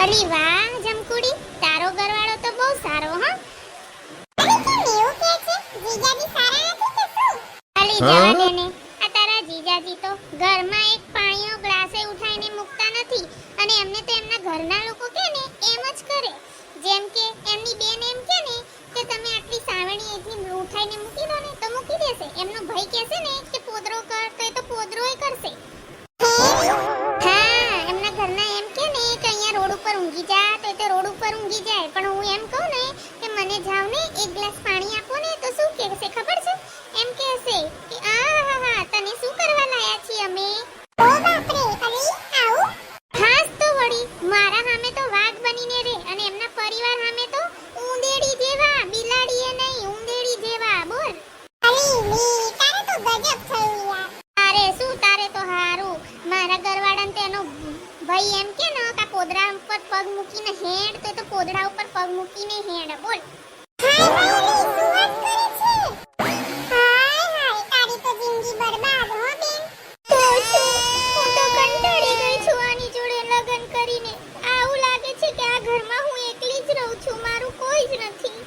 અરે વાહ જમકુડી, તારો ઘરવાળો તો બહુ સારો હા. અરે કેમ એવું કે છે? જીજાજી સારા નથી કે શું? અલી જવા દે ને. આ તારા જીજાજી તો ઘરમાં એક પાણીનો ગ્લાસે ઉઠાઈને મૂકતા નથી અને એમને તો એમના ઘરના લોકો કે ને એમ જ કરે. જેમ કે એમની બેન એમ કે ને કે તમે આટલી સાવણી એથી ઉઠાઈને મૂકી દો ને તો મૂકી દેશે. એમનો ભાઈ કહેશે ને કે પોદરો કર તો એ તો પોદરોય કરશે. હા, એમના ઘરના એમ કે ને કે અહીંયા રોડ ઉપર ઊંઘી જા તો એ તો રોડ ઉપર ઊંઘી જાય. પણ હું એમ કહું ને કે મને જાવ ને એક ગ્લાસ પાણી આપો ને તો શું કહેશે ખબર છે? એમ કહેશે કે આહાહા તને શું કરવા લાયા છીએ અમે? ઓ બાપ રે, અરે આવું? હાસ તો વળી મારા સામે તો વાઘ બનીને રે અને એમના પરિવાર સામે તો ઊંદેડી જેવા, બિલાડીએ નહીં ઊંદેડી જેવા. બોલ. અરે લી, તારે તો ગજબ થયું યાર. તારે શું, તારે તો હારું. મારા ઘરવાળાને તેનો ભાઈ એમ કે ને કે પોદરા ઉપર પગ મૂકીને હેડ તો એ તો પોદડા ઉપર પગ મૂકીને હેડ. બોલ. હાય બાવલી, શું વાત કરે છે? હાય હાય, તારી તો જિંદગી બરબાદ હો બેન. તો શું, હું તો કંટાળી ગઈ છું આની જોડે લગ્ન કરીને. આવું લાગે છે કે આ ઘરમાં હું એકલી જ રહું છું, મારું કોઈ જ નથી.